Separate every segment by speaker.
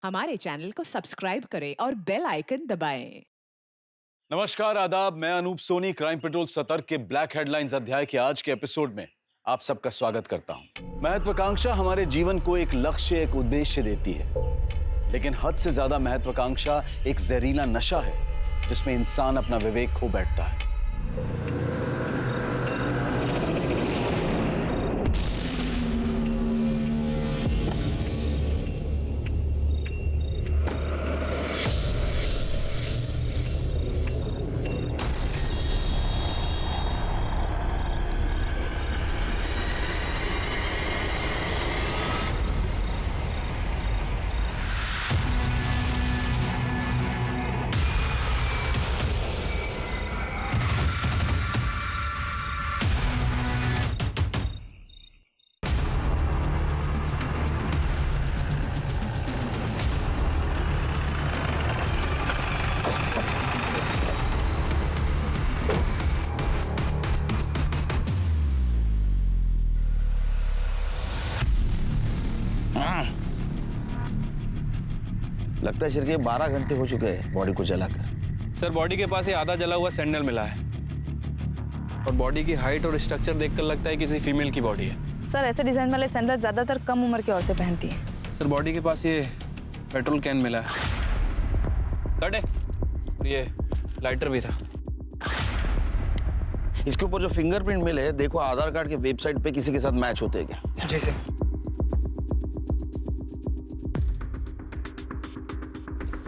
Speaker 1: हमारे चैनल को सब्सक्राइब करें और बेल आइकन दबाएं।
Speaker 2: नमस्कार, आदाब। मैं अनूप सोनी क्राइम पेट्रोल सतर्क के ब्लैक हेडलाइंस अध्याय के आज के एपिसोड में आप सबका स्वागत करता हूं। महत्वाकांक्षा हमारे जीवन को एक लक्ष्य, एक उद्देश्य देती है, लेकिन हद से ज्यादा महत्वाकांक्षा एक जहरीला नशा है जिसमें इंसान अपना विवेक खो बैठता है।
Speaker 3: लगता है शिरके 12 घंटे हो चुके हैं बॉडी को जलाकर।
Speaker 4: सर, बॉडी के पास ये आधा जला हुआ सैंडल मिला है और बॉडी की हाइट और स्ट्रक्चर देखकर लगता है किसी फीमेल की बॉडी है।
Speaker 5: सर, ऐसे डिजाइन वाले सैंडल ज्यादातर कम उम्र की औरतें पहनती हैं।
Speaker 4: सर, बॉडी के पास ये पेट्रोल कैन मिला है, कट है, और ये लाइटर भी था।
Speaker 3: इसके ऊपर जो फिंगरप्रिंट मिले, देखो आधार कार्ड के वेबसाइट पे किसी के साथ मैच होते हैं क्या?
Speaker 4: जी सर।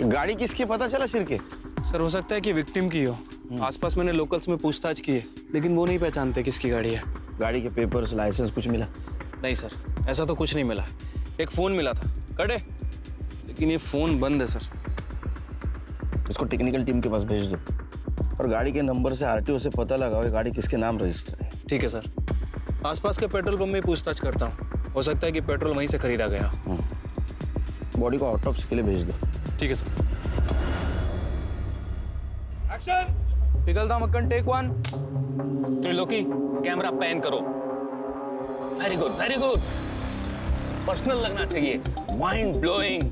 Speaker 3: गाड़ी किसकी पता चला शिरके?
Speaker 4: सर, हो सकता है कि विक्टिम की हो। आसपास मैंने लोकल्स में पूछताछ की है, लेकिन वो नहीं पहचानते किसकी गाड़ी है।
Speaker 3: गाड़ी के पेपर्स, लाइसेंस कुछ मिला?
Speaker 4: नहीं सर, ऐसा तो कुछ नहीं मिला। एक फोन मिला था, कट है, लेकिन ये फोन बंद है सर।
Speaker 3: इसको टेक्निकल टीम के पास भेज दो और गाड़ी के नंबर से आरटीओ से पता लगाओ ये गाड़ी किसके नाम रजिस्टर है।
Speaker 4: ठीक है सर। आसपास के पेट्रोल पंप में पूछताछ करता हूँ, हो सकता है कि पेट्रोल वहीं से खरीदा गया।
Speaker 3: बॉडी को ऑटोप्सी के लिए भेज दो।
Speaker 4: ठीक है सर। एक्शन! पिघलता मक्खन, टेक 1।
Speaker 6: त्रिलोकी, कैमरा पैन करो। Very good, very good. Personal लगना चाहिए, mind blowing.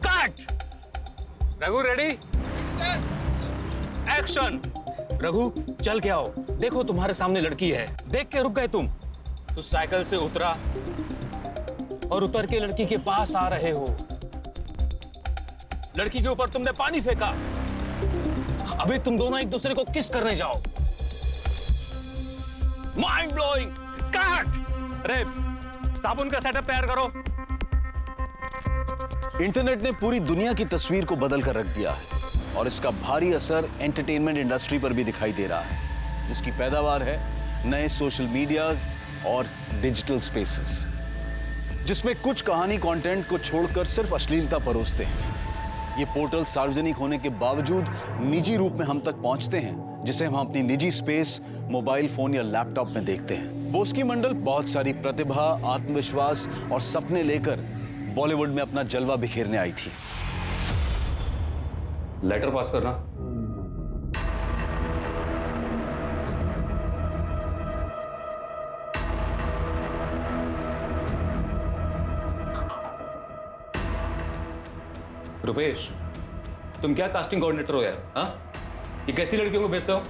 Speaker 6: Cut! Raghu ready? Action! Raghu, चल के आओ। देखो तुम्हारे सामने लड़की है। देख के रुक गए तुम। तो साइकिल से उतरा और उतर के लड़की के पास आ रहे हो। लड़की के ऊपर तुमने पानी फेंका। अभी तुम दोनों एक दूसरे को किस करने जाओ। Mind blowing. कट! अरे, साबुन का सेटअप तैयार करो।
Speaker 2: इंटरनेट ने पूरी दुनिया की तस्वीर को बदल कर रख दिया है और इसका भारी असर एंटरटेनमेंट इंडस्ट्री पर भी दिखाई दे रहा है, जिसकी पैदावार है नए सोशल मीडियाज और डिजिटल स्पेसेस, जिसमें कुछ कहानी कंटेंट को छोड़कर सिर्फ अश्लीलता परोसते हैं। ये पोर्टल सार्वजनिक होने के बावजूद निजी रूप में हम तक पहुंचते हैं, जिसे हम अपनी निजी स्पेस, मोबाइल फोन या लैपटॉप में देखते हैं। बोस्की मंडल बहुत सारी प्रतिभा, आत्मविश्वास और सपने लेकर बॉलीवुड में अपना जलवा बिखेरने आई थी।
Speaker 6: लेटर पास करना। रुपेश, तुम क्या कास्टिंग कोऑर्डिनेटर हो यार? हाँ, ये कैसी लड़कियों को भेजते हो?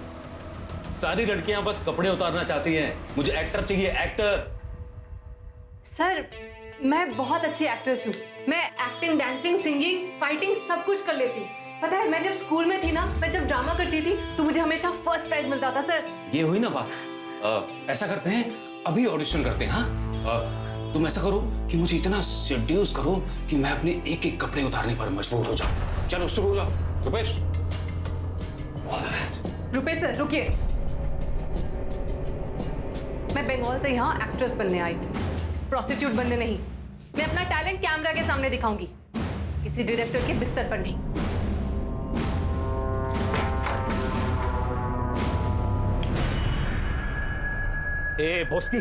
Speaker 6: सारी लड़कियां बस कपड़े उतारना चाहती हैं। मुझे एक्टर चाहिए, एक्टर।
Speaker 7: सर, मैं बहुत अच्छी एक्ट्रेस हूँ। मैं एक्टिंग, डांसिंग, सिंगिंग, फाइटिंग सब कुछ कर लेती हूँ। पता है, मैं जब स्कूल में थी ना, मैं जब ड्रामा करती थी तो मुझे हमेशा फर्स्ट प्राइज मिलता था सर।
Speaker 6: ये हुई ना बात। ऐसा करते हैं, अभी ऑडिशन करते हैं। हाँ, तुम ऐसा करो कि मुझे इतना सेड्यूस करो कि मैं अपने एक एक कपड़े उतारने पर मजबूर हो जाऊं। चलो शुरू हो जाओ। Rupesh, all the best.
Speaker 7: Rupesh sir, रुकिए। मैं बंगाल से यहाँ एक्ट्रेस बनने आई, प्रोस्टिट्यूट बनने नहीं। मैं अपना टैलेंट कैमरा के सामने दिखाऊंगी, किसी डायरेक्टर के बिस्तर पर नहीं।
Speaker 6: ए बोस्की,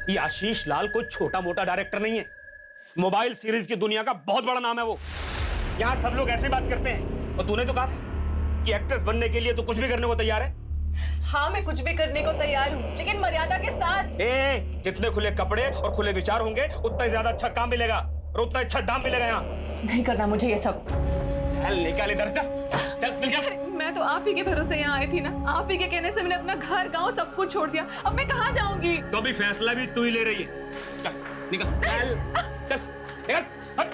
Speaker 6: ये आशीष लाल कोई छोटा मोटा डायरेक्टर नहीं है। मोबाइल सीरीज की दुनिया का बहुत बड़ा नाम है वो। यहाँ सब लोग ऐसे बात करते हैं। और तूने तो कहा था कि एक्ट्रेस बनने के लिए तो कुछ भी करने को तैयार है।
Speaker 7: हाँ, मैं कुछ भी करने को तैयार हूँ, लेकिन मर्यादा के साथ।
Speaker 6: जितने खुले कपड़े और खुले विचार होंगे उतना ही ज्यादा अच्छा काम मिलेगा। और उतना अच्छा दाम मिलेगा यहाँ।
Speaker 7: नहीं करना मुझे ये सब।
Speaker 6: चल निकाल इधर से, चल निकल।
Speaker 7: मैं तो आप ही के भरोसे यहाँ आई थी ना, आप ही के कहने से मैंने अपना घर गांव सब कुछ छोड़ दिया। अब मैं कहाँ जाऊंगी?
Speaker 6: तो अभी फैसला भी तू ही ले रही है। चल निकल, चल चल निकल, हट।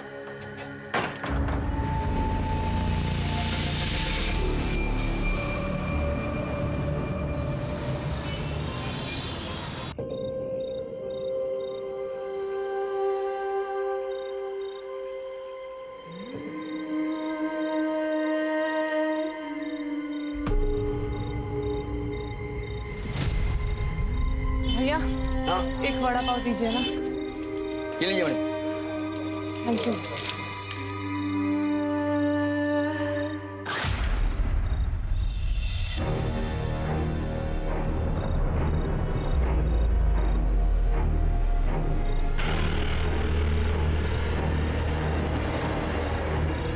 Speaker 5: भैया एक वड़ा पाव दीजिए ना।
Speaker 3: ये लीजिए मैडम।
Speaker 5: Thank you.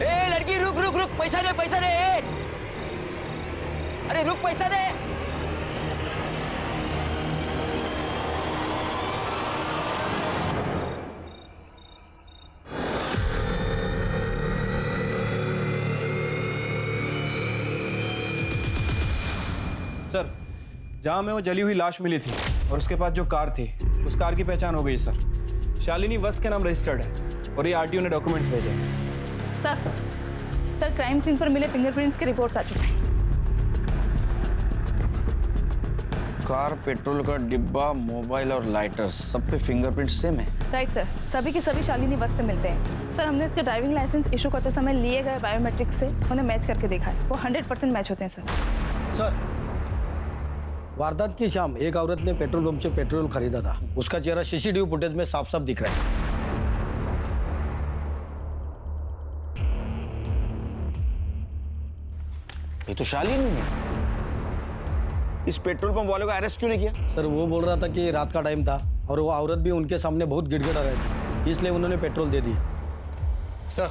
Speaker 8: ए लड़की रुक रुक रुक, पैसा दे पैसा दे। अरे रुक, पैसा दे।
Speaker 4: सर, जहाँ में वो जली हुई लाश मिली थी और उसके पास जो कार थी, उस कार की पहचान हो गई सर। शालिनी वस के नाम रजिस्टर्ड है और ये आरटीओ ने डॉक्यूमेंट्स भेजे हैं।
Speaker 5: सर क्राइम सीन पर मिले फिंगरप्रिंट्स की रिपोर्ट्स आ चुकी हैं।
Speaker 3: कार, पेट्रोल का डिब्बा, मोबाइल और लाइटर, सब पे फिंगरप्रिंट सेम है।
Speaker 5: राइट सर, सभी के सभी शालिनी वत्स से मिलते हैं। सर हमने उसके ड्राइविंग लाइसेंस इशू करते समय लिए गए बायोमेट्रिक्स से उन्हें मैच करके देखा है, वो 100% मैच होते हैं सर।
Speaker 9: सर, वारदात की शाम एक औरत ने पेट्रोल पंप से पेट्रोल खरीदा था। उसका चेहरा सीसीटीवी फुटेज में साफ साफ दिख रहा है।
Speaker 3: ये तो शालिनी है। इस पेट्रोल पंप वाले को अरेस्ट क्यों नहीं किया?
Speaker 9: सर वो बोल रहा था कि रात का टाइम था और वो औरत भी उनके सामने बहुत गिड़गिड़ा रही थी, इसलिए उन्होंने पेट्रोल दे दिया।
Speaker 10: सर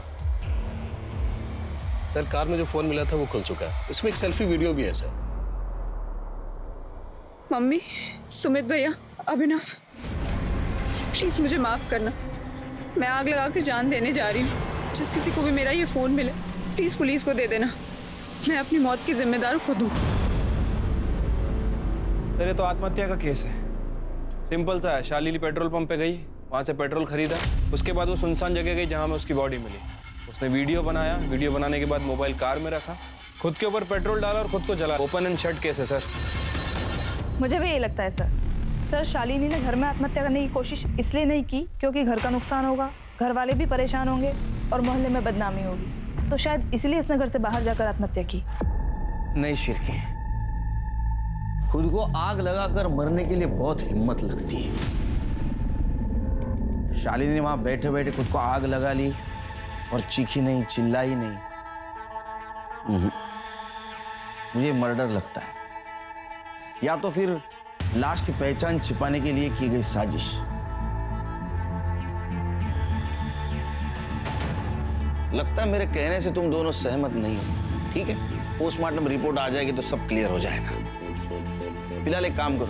Speaker 10: कार में जो फोन मिला था वो खुल चुका है, इसमें एक सेल्फी वीडियो भी है सर।
Speaker 11: मम्मी, सुमित भैया, अभिनव, प्लीज मुझे माफ करना। मैं आग लगाकर जान देने जा रही हूँ। जिस किसी को भी मेरा ये फोन मिले प्लीज पुलिस को दे देना। मैं अपनी मौत की जिम्मेदार खुद हूँ।
Speaker 4: सर ये तो आत्महत्या का केस है। सिंपल सा है, शालिनी पेट्रोल पंप पे गई, वहाँ से पेट्रोल खरीदा, उसके बाद वो सुनसान जगह गई जहाँ में उसकी बॉडी मिली। उसने वीडियो बनाया, वीडियो बनाने के बाद मोबाइल कार में रखा, खुद के ऊपर पेट्रोल डाला और खुद को जला। ओपन एंड शट केस है सर।
Speaker 5: मुझे भी यही लगता है सर। सर शालिनी ने घर में आत्महत्या करने की कोशिश इसलिए नहीं की क्योंकि घर का नुकसान होगा, घर वाले भी परेशान होंगे और मोहल्ले में बदनामी होगी, तो शायद इसलिए उसने घर से बाहर जाकर आत्महत्या की।
Speaker 3: नहीं शिरके, खुद को आग लगाकर मरने के लिए बहुत हिम्मत लगती है। शालिनी ने वहां बैठे बैठे खुद को आग लगा ली और चीखी नहीं, चिल्लाई नहीं। मुझे मर्डर लगता है, या तो फिर लाश की पहचान छिपाने के लिए की गई साजिश। लगता है मेरे कहने से तुम दोनों सहमत नहीं हो। ठीक है, पोस्टमार्टम रिपोर्ट आ जाएगी तो सब क्लियर हो जाएगा। फिलहाल एक काम करो,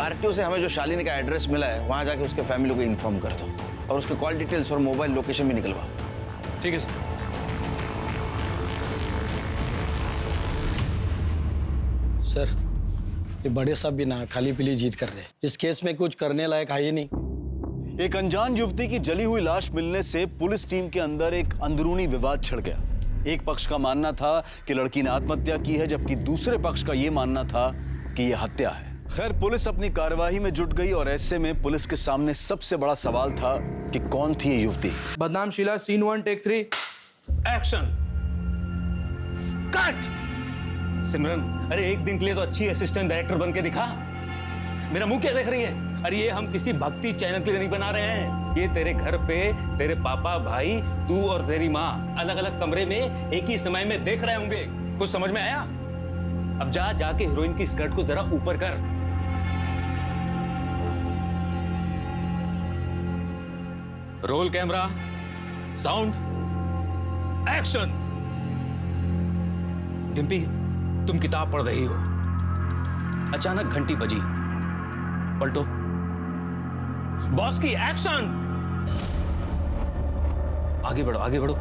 Speaker 3: आरटीओ से हमें जो शालिनी का एड्रेस मिला है वहां जाके उसके फैमिली को इन्फॉर्म कर दो और उसके कॉल डिटेल्स और मोबाइल लोकेशन भी निकलवाओ।
Speaker 4: ठीक है सर।
Speaker 9: सर ये बड़े साहब भी ना खाली पीली जीत कर रहे हैं। इस केस में कुछ करने लायक है ही नहीं।
Speaker 2: एक अनजान युवती की जली हुई लाश मिलने से पुलिस टीम के अंदर एक अंदरूनी विवाद छिड़ गया। एक पक्ष का मानना था कि लड़की ने आत्महत्या की है, जबकि दूसरे पक्ष का यह मानना था कि यह हत्या है। खैर पुलिस अपनी कार्यवाही में जुट गई और ऐसे में पुलिस के सामने सबसे बड़ा सवाल था कि कौन थी ये युवती।
Speaker 4: बदनाम Sheela, scene 1 take 3
Speaker 6: action. Cut. Simran, अरे एक दिन के लिए तो अच्छी असिस्टेंट डायरेक्टर बन के दिखा। मेरा मुंह क्या देख रही है? अरे ये हम किसी भक्ति चैनल के लिए नहीं बना रहे हैं। ये तेरे घर पे तेरे पापा, भाई, तू और तेरी माँ अलग अलग कमरे में एक ही समय में देख रहे होंगे। कुछ समझ में आया? अब जाके हीरोइन की स्कर्ट को जरा ऊपर कर। Roll camera, sound, action. Dimpy, तुम किताब पढ़ रही हो, अचानक घंटी बजी, पलटो। बॉस की एक्शन। आगे बढ़ो, आगे बढ़ो।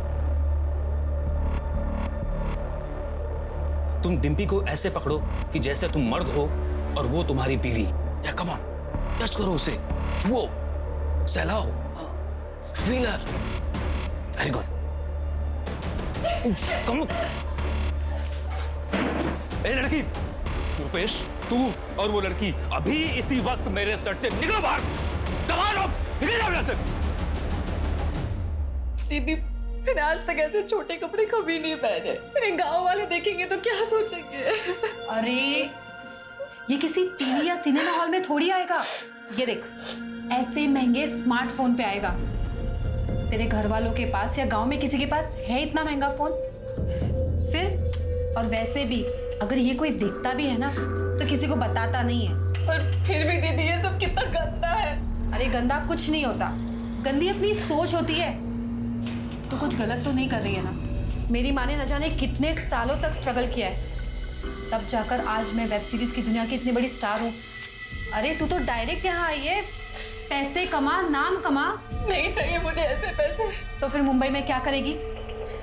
Speaker 6: तुम डिम्पी को ऐसे पकड़ो कि जैसे तुम मर्द हो और वो तुम्हारी बीवी। या कम ऑन, टच करो उसे, छुओ, सहलाओ, फीलर। Very good. कम। ए लड़की, रुपेश, तू और वो लड़की अभी इसी वक्त मेरे सर से निकलो बाहर। कमाल, निकल जाओ यहाँ से।
Speaker 7: दीदी, मैंने आज तक ऐसे छोटे कपड़े कभी नहीं पहने। मेरे गांव वाले देखेंगे तो क्या सोचेंगे?
Speaker 12: अरे ये किसी टीवी या सिनेमा हॉल में थोड़ी आएगा। ये देख, ऐसे महंगे स्मार्टफोन पे आएगा। तेरे घर वालों के पास या गांव में किसी के पास है इतना महंगा फोन? फिर और वैसे भी अगर ये कोई देखता भी है ना तो किसी को बताता नहीं है।
Speaker 7: और फिर भी दीदी ये सब कितना गंदा है।
Speaker 12: अरे गंदा कुछ नहीं होता, गंदी अपनी सोच होती है। तू कुछ गलत तो नहीं कर रही है ना? मेरी माँ ने न जाने कितने सालों तक स्ट्रगल किया है, तब जाकर आज मैं वेब सीरीज की दुनिया की इतनी बड़ी स्टार हूँ। अरे तू तो डायरेक्ट यहाँ आई है, पैसे कमा, नाम कमा।
Speaker 7: नहीं चाहिए मुझे ऐसे पैसे।
Speaker 12: तो फिर मुंबई में क्या करेगी?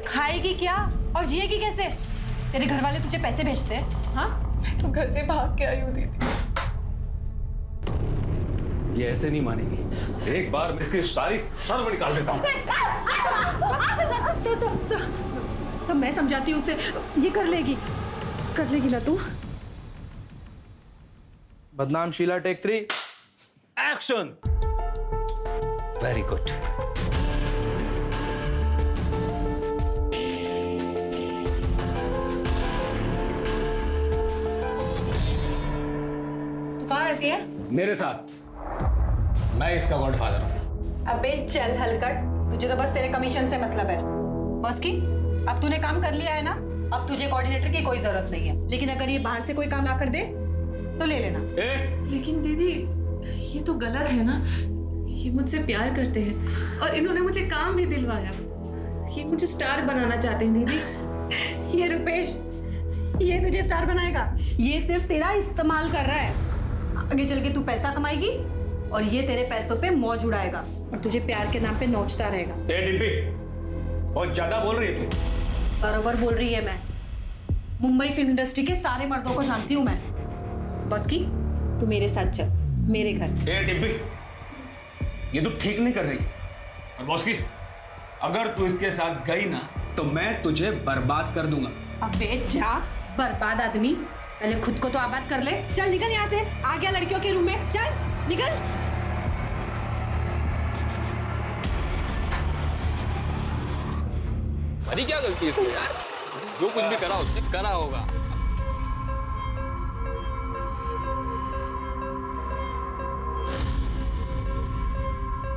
Speaker 12: खाएगी क्या और जिएगी कैसे? तेरे घर वाले तुझे पैसे भेजते हैं? हाँ,
Speaker 7: मैं तो घर से भाग के आई हूँ दीदी।
Speaker 6: ये ऐसे नहीं मानेगी। एक बार मैं इसकी सारी शर्म निकाल देता हूँ।
Speaker 12: सब मैं समझाती हूँ उसे, ये कर लेगी ना तू?
Speaker 4: बदनाम Sheela, take 3
Speaker 6: action. Very good.
Speaker 12: तू कहाँ रहती है?
Speaker 6: मेरे साथ। मैं इसका गॉडफादर हूँ।
Speaker 12: अबे चल हलकट, तुझे तो बस तेरे कमीशन से मतलब है। बस की, अब तूने काम कर लिया है ना, अब तुझे कोऑर्डिनेटर की कोई जरूरत नहीं है। लेकिन अगर ये बाहर से कोई काम ला कर दे तो ले लेना।
Speaker 7: लेकिन दीदी ये तो गलत है ना। ये मुझसे प्यार करते हैं और इन्होंने मुझे काम भी दिलवाया। ये मुझे स्टार बनाना चाहते हैं दीदी।
Speaker 12: ये रुपेश, ये तुझे स्टार बनाएगा? ये सिर्फ तेरा इस्तेमाल कर रहा है। आगे चल के तू पैसा कमाएगी और ये तेरे पैसों पे मौज उड़ाएगा और तुझे प्यार के नाम पे नोचता रहेगा।
Speaker 6: डिम्पी, बहुत ज्यादा बोल रही है तू।
Speaker 12: बराबर बोल रही है मैं। मुंबई फिल्म इंडस्ट्री के सारे मर्दों को जानती हूँ मैं। बस की, तू मेरे साथ चल, मेरे घर।
Speaker 6: डिम्पी, ये तू ठीक नहीं कर रही। और बॉस की, अगर तू इसके साथ गई ना तो मैं तुझे बर्बाद कर दूंगा।
Speaker 12: अबे जा, बर्बाद आदमी, पहले खुद को तो आबाद कर ले। चल निकल यहाँ से, आ गया लड़कियों के रूम में, चल निकल।
Speaker 10: अरे क्या गलती है इसमें यार? जो कुछ भी करा उसने करा होगा।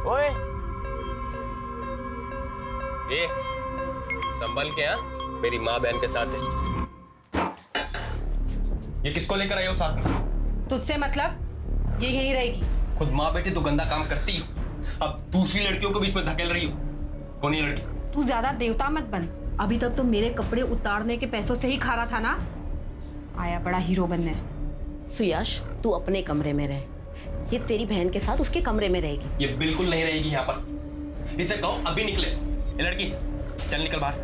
Speaker 3: ओए,
Speaker 10: ए, संभल के। हाँ, मेरी माँ बहन के साथ है। ये किसको लेकर आई हो साथ में?
Speaker 12: तुझसे मतलब? ये यहीं रहेगी।
Speaker 10: खुद माँ बेटी तो गंदा काम करती हो, अब दूसरी लड़कियों को बीच में धकेल रही हो। कौन है लड़की?
Speaker 12: तू ज्यादा देवता मत बन। अभी तक तो मेरे कपड़े उतारने के पैसों से ही खा रहा था ना। आया बड़ा हीरो बनने।
Speaker 13: सुयश, तू अपने कमरे में रह, ये तेरी बहन के साथ उसके कमरे में रहेगी।
Speaker 10: ये बिल्कुल नहीं रहेगी यहाँ पर। इसे कहो अभी निकले। ये लड़की, चल निकल बाहर।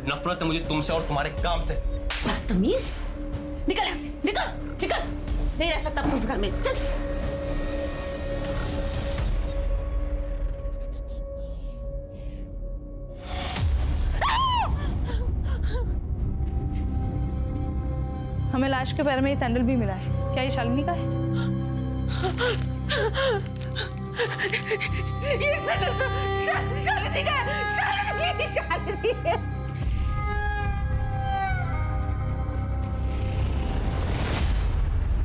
Speaker 10: नफरत है मुझे तुमसे और तुम्हारे काम से।
Speaker 13: बदतमीज, निकल यहाँ से, निकल निकल, नहीं रह सकता उस घर में, चल।
Speaker 5: हमें लाश के पैर में ये सैंडल भी मिला है। क्या ये शालिनी का है?
Speaker 13: ये सैंडल तो शालिनी का है। शालिनी है।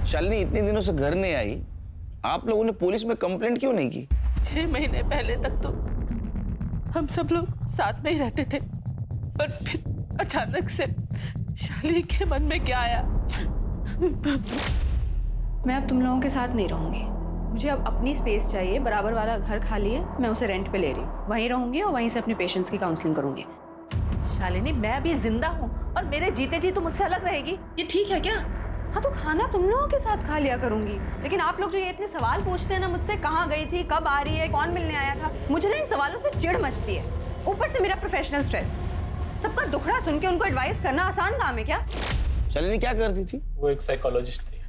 Speaker 3: शालिनी इतने दिनों से घर नहीं आई, आप लोगों ने पुलिस में कंप्लेंट क्यों नहीं की?
Speaker 14: 6 महीने पहले तक तो हम सब लोग साथ में ही रहते थे, पर फिर अचानक से शालिनी के मन में क्या आया?
Speaker 15: मैं अब तुम लोगों के साथ नहीं रहूंगी। मुझे अब अपनी स्पेस चाहिए। बराबर वाला घर खाली है, मैं उसे रेंट पे ले रही हूँ। वहीं रहूंगी और वहीं से अपने पेशेंट्स की काउंसलिंग करूंगी।
Speaker 14: शालिनी, मैं अभी जिंदा हूँ और मेरे जीते जी तुम मुझसे अलग रहेगी, ये ठीक है क्या?
Speaker 15: हाँ तो खाना तुम लोगों के साथ खा लिया करूंगी। लेकिन आप लोग जो ये इतने सवाल पूछते हैं ना मुझसे, कहाँ गई थी, कब आ रही है, कौन मिलने आया था, मुझे ना इन सवालों से चिढ़ मचती है। ऊपर से मेरा प्रोफेशनल स्ट्रेस। सबका दुखड़ा सुन के उनको एडवाइस करना आसान काम है क्या?
Speaker 3: शालिनी क्या करती थी?
Speaker 10: वो एक साइकोलॉजिस्ट थी।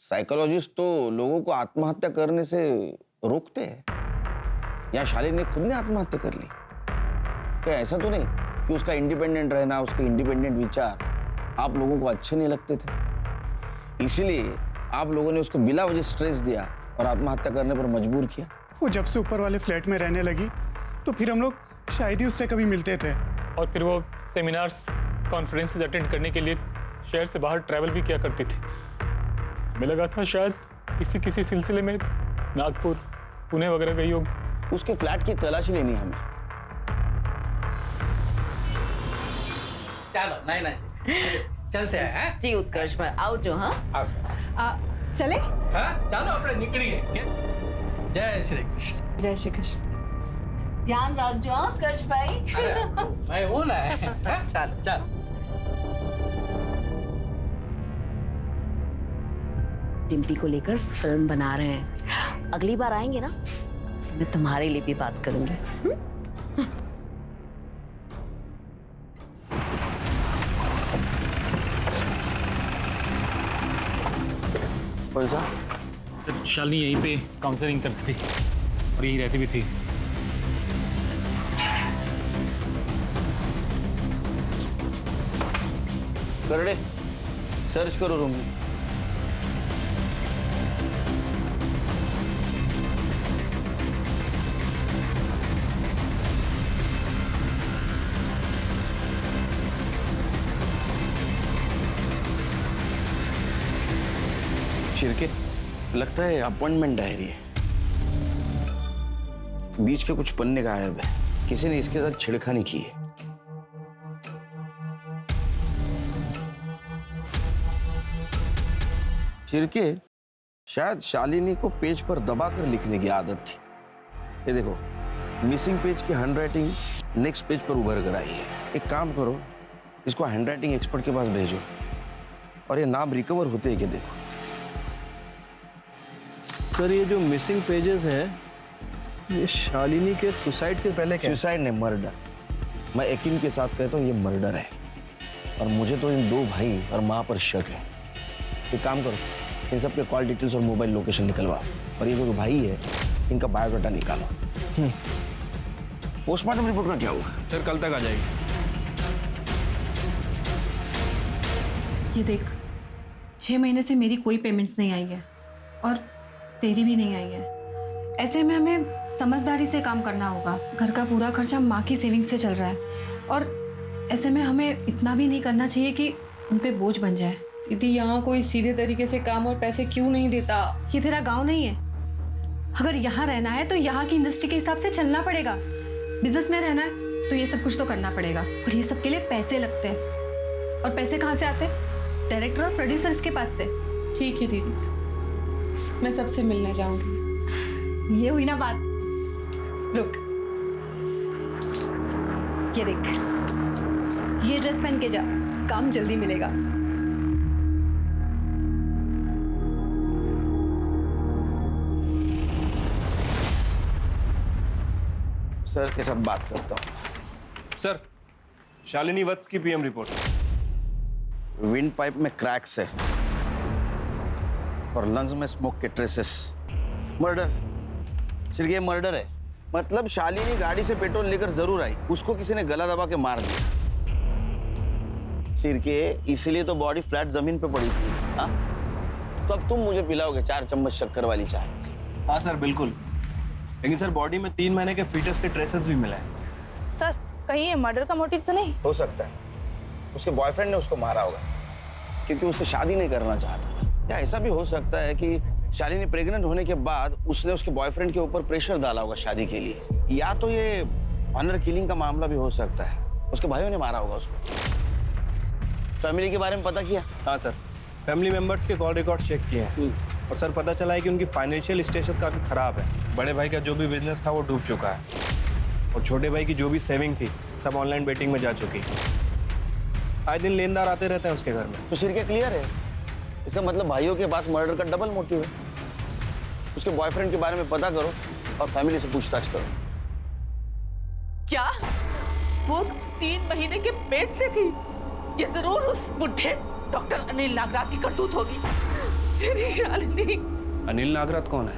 Speaker 3: साइकोलॉजिस्ट तो लोगों को आत्महत्या करने से रोकते हैं। या शालिनी ने खुद ने आत्महत्या कर ली? क्या ऐसा तो नहीं कि उसका इंडिपेंडेंट रहना, उसके इंडिपेंडेंट विचार आप लोगों को अच्छे नहीं लगते थे, इसीलिए आप लोगों ने उसको बिला वजह स्ट्रेस दिया और आत्महत्या करने पर मजबूर किया?
Speaker 16: वो जब से ऊपर वाले फ्लैट में रहने लगी तो फिर हम लोग शायद ही उससे कभी मिलते थे।
Speaker 10: और फिर वो सेमिनार्स, कॉन्फ्रेंसेस अटेंड करने के लिए शहर से बाहर ट्रैवल भी किया करती थी। हमें लगा था शायद किसी सिलसिले में नागपुर, पुणे वगैरह गई होगी।
Speaker 3: उसके फ्लैट की तलाशी लेनी हमें।
Speaker 17: चलो नहीं चलते हैं
Speaker 13: जी उत्कर्ष भाई, आओ जो। हाँ चले?
Speaker 17: हाँ चलो अपने निकलिए। जय श्री कृष्ण।
Speaker 5: जय श्री कृष्ण।
Speaker 13: ध्यान रखो उत्कर्ष भाई।
Speaker 17: मैं हूँ ना। चल चल।
Speaker 13: डिम्पी को लेकर फिल्म बना रहे हैं। अगली बार आएंगे ना तो मैं तुम्हारे लिए भी बात करूंगी।
Speaker 3: कौन सा?
Speaker 6: शालिनी यहीं पे काउंसलिंग करती थी और यहीं रहती भी थी।
Speaker 3: करड़े सर्च करो रूम में। शिरके, लगता है अपॉइंटमेंट डायरी है। बीच के कुछ पन्ने गायब है। किसी ने इसके साथ छेड़खानी की है। शिरके, शायद शालिनी को पेज पर दबाकर लिखने की आदत थी। ये देखो, मिसिंग पेज की हैंडराइटिंग नेक्स्ट पेज पर उभर कर आई है। एक काम करो, इसको हैंडराइटिंग एक्सपर्ट के पास भेजो और ये नाम रिकवर होते हैं कि देखो।
Speaker 4: सर ये जो मिसिंग पेजेस हैं, ये शालिनी के सुसाइड के पहले क्या?
Speaker 3: सुसाइड ने मर्डर। मैं यकीन के साथ कहता हूँ ये मर्डर है और मुझे तो इन दो भाई और माँ पर शक है। एक काम करो, इन सब के कॉल डिटेल्स और मोबाइल लोकेशन निकलवाओ और ये जो भाई है इनका बायोडाटा निकालो। पोस्टमार्टम रिपोर्ट का क्या हुआ?
Speaker 4: सर कल तक आ जाएगी।
Speaker 12: ये देख, 6 महीने से मेरी कोई पेमेंट्स नहीं आई है और तेरी भी नहीं आई है। ऐसे में हमें समझदारी से काम करना होगा। घर का पूरा खर्चा माँ की सेविंग्स से चल रहा है और ऐसे में हमें इतना भी नहीं करना चाहिए कि उन पे बोझ बन जाए।
Speaker 5: दीदी, यहाँ कोई सीधे तरीके से काम और पैसे क्यों नहीं देता?
Speaker 12: ये तेरा गांव नहीं है। अगर यहाँ रहना है तो यहाँ की इंडस्ट्री के हिसाब से चलना पड़ेगा। बिजनेस में रहना है तो ये सब कुछ तो करना पड़ेगा और ये सब के लिए पैसे लगते हैं। और पैसे कहाँ से आते हैं? डायरेक्टर और प्रोड्यूसर्स के पास से।
Speaker 5: ठीक है दीदी, मैं सबसे मिलने जाऊंगी।
Speaker 12: ये हुई ना बात। रुक, ये देख, ये ड्रेस पहन के जा, काम जल्दी मिलेगा।
Speaker 3: सर के साथ बात करता हूँ।
Speaker 4: सर, शालिनी वत्स की पीएम रिपोर्ट।
Speaker 3: विंड पाइप में क्रैक्स है और लंग्स में स्मोक के ट्रेसेस। मर्डर। सिर्फ ये मर्डर है। मतलब शालिनी गाड़ी से पेट्रोल लेकर जरूर आई, उसको किसी ने गला दबा के मार दिया। सिरके, इसीलिए तो बॉडी फ्लैट जमीन पे पड़ी थी। हाँ, तो अब तुम मुझे पिलाओगे 4 चम्मच शक्कर वाली चाय?
Speaker 4: हाँ सर, बिल्कुल। लेकिन सर, बॉडी में 3 महीने के फीटस के ट्रेसेस भी मिले हैं।
Speaker 5: सर, कहीं ये मर्डर का मोटिव तो नहीं?
Speaker 3: हो सकता है उसके बॉयफ्रेंड ने उसको मारा होगा क्योंकि उससे शादी नहीं करना चाहता था। या ऐसा भी हो सकता है कि शालिनी प्रेग्नेंट होने के बाद उसने उसके बॉयफ्रेंड के ऊपर प्रेशर डाला होगा शादी के लिए। या तो ये ऑनर किलिंग का मामला भी हो सकता है, उसके भाइयों ने मारा होगा उसको। फैमिली के बारे में पता किया?
Speaker 4: हाँ सर, फैमिली मेंबर्स के कॉल रिकॉर्ड चेक किए हैं और सर पता चला है कि उनकी फाइनेंशियल स्टेटस काफ़ी ख़राब है। बड़े भाई का जो भी बिजनेस था वो डूब चुका है और छोटे भाई की जो भी सेविंग थी सब ऑनलाइन बेटिंग में जा चुकी है। आए दिन लेनदार आते रहते हैं उसके घर में।
Speaker 3: तो सिर क्लियर है? इसका मतलब भाइयों के पास मर्डर का डबल मोटिव है। उसके बॉयफ्रेंड के बारे में पता करो और फैमिली से पूछताछ करो।
Speaker 14: क्या वो 3 महीने के पेट से थी? ये जरूर उस बुढ़े डॉक्टर अनिल नागराज की करतूत होगी। मेरी शालिनी।
Speaker 4: अनिल नागराज कौन है?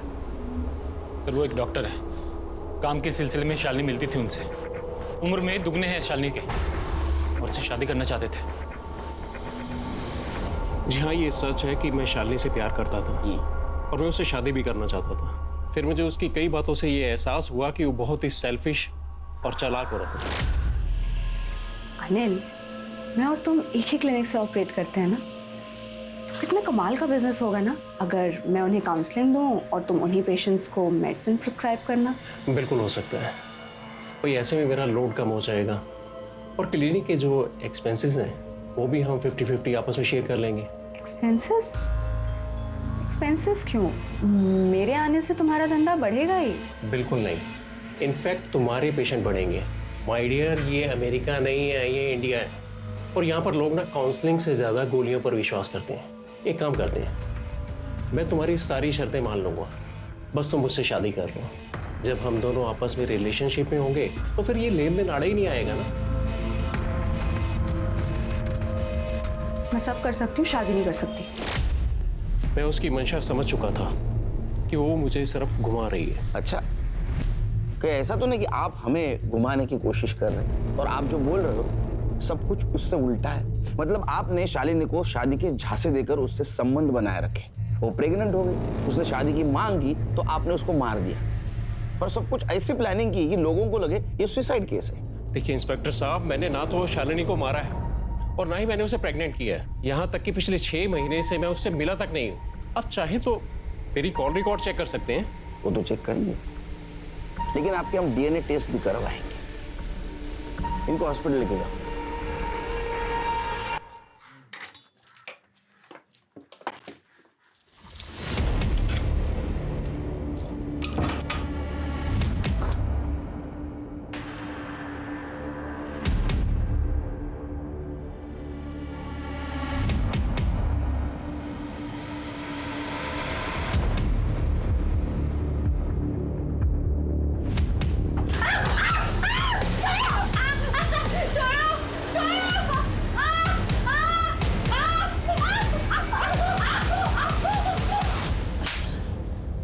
Speaker 10: सर वो एक डॉक्टर है, काम के सिलसिले में शालिनी मिलती थी उनसे। उम्र में दुगने हैं शालिनी के और उससे शादी करना चाहते थे।
Speaker 18: जी हाँ, ये सच है कि मैं शालिनी से प्यार करता था और मैं उससे शादी भी करना चाहता था। फिर मुझे उसकी कई बातों से ये एहसास हुआ कि वो बहुत ही सेल्फिश और चालाक औरत है।
Speaker 15: अनिल, मैं और तुम एक ही क्लिनिक से ऑपरेट करते हैं ना, तो कितना कमाल का बिजनेस होगा ना अगर मैं उन्हें काउंसलिंग दूं और तुम उन्हीं पेशेंट्स को मेडिसिन प्रिस्क्राइब करना।
Speaker 18: बिल्कुल हो सकता है। कोई ऐसे में मेरा लोड कम हो जाएगा और क्लिनिक के जो एक्सपेंसेस हैं वो भी हम 50-50 आपस में शेयर कर लेंगे।
Speaker 15: एक्सपेंसेस? एक्सपेंसेस क्यों? मेरे आने से तुम्हारा धंधा बढ़ेगा ही।
Speaker 18: बिल्कुल नहीं, इनफैक्ट तुम्हारे पेशेंट बढ़ेंगे। माय डियर, ये अमेरिका नहीं है, ये इंडिया है और यहाँ पर लोग ना काउंसलिंग से ज़्यादा गोलियों पर विश्वास करते हैं। एक काम करते हैं, मैं तुम्हारी सारी शर्तें मान लूँगा, बस तुम मुझसे शादी कर लो। जब हम दोनों आपस में रिलेशनशिप में होंगे तो फिर ये लेन देन आड़ा ही नहीं आएगा ना।
Speaker 15: मैं सब कर सकती हूँ, शादी नहीं कर सकती।
Speaker 18: मैं उसकी मंशा समझ चुका था कि वो मुझे सिर्फ घुमा रही है।
Speaker 3: अच्छा, कहीं ऐसा तो नहीं कि आप हमें घुमाने की कोशिश कर रहे हैं और आप जो बोल रहे हो सब कुछ उससे उल्टा है? मतलब आपने शालिनी को शादी के झांसे देकर उससे संबंध बनाए रखे, वो प्रेग्नेंट हो गई, उसने शादी की मांग की तो आपने उसको मार दिया और सब कुछ ऐसी प्लानिंग की कि लोगों को लगे ये सुसाइड केस है।
Speaker 18: देखिए इंस्पेक्टर साहब, मैंने ना तो शालिनी को मारा है और ना ही मैंने उसे प्रेग्नेंट किया है। यहाँ तक कि पिछले 6 महीने से मैं उससे मिला तक नहीं हूँ। आप चाहे तो मेरी कॉल रिकॉर्ड चेक कर सकते हैं।
Speaker 3: वो तो चेक करेंगे, लेकिन आपके हम डीएनए टेस्ट भी करवाएंगे। इनको हॉस्पिटल लेके जाओ।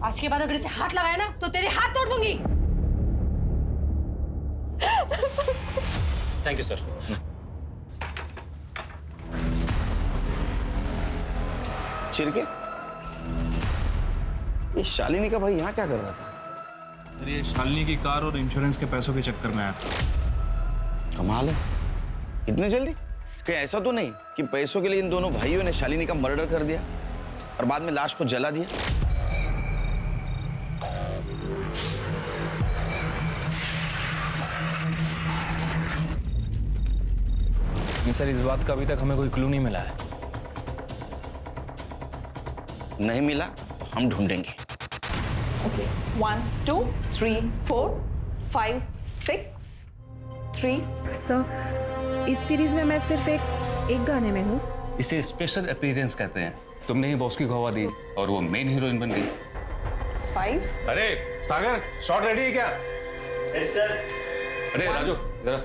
Speaker 12: आज के बाद अगर इसे हाथ लगाया ना तो तेरे हाथ तोड़ दूंगी।
Speaker 18: Thank you sir.
Speaker 3: चिरके, ये शालिनी का भाई यहाँ क्या कर रहा था?
Speaker 4: अरे शालिनी की कार और इंश्योरेंस के पैसों के चक्कर में आया था।
Speaker 3: कमाल है, इतने जल्दी? कहीं ऐसा तो नहीं कि पैसों के लिए इन दोनों भाइयों ने शालिनी का मर्डर कर दिया और बाद में लाश को जला दिया?
Speaker 4: सर, इस बात का अभी तक हमें कोई क्लू नहीं मिला है।
Speaker 3: नहीं मिला तो हम ढूंढेंगे।
Speaker 11: Okay. 1, 2, 3, 4, 5, 6, 3।
Speaker 5: सर, इस सीरीज में मैं सिर्फ एक गाने में हूँ।
Speaker 6: इसे स्पेशल अपीयरेंस कहते हैं। तुमने ही बॉस की गवा दी और वो मेन हीरोइन बन गई।
Speaker 11: 5।
Speaker 6: अरे सागर, शॉट रेडी है क्या?
Speaker 11: Yes sir.
Speaker 6: अरे राजू, जरा।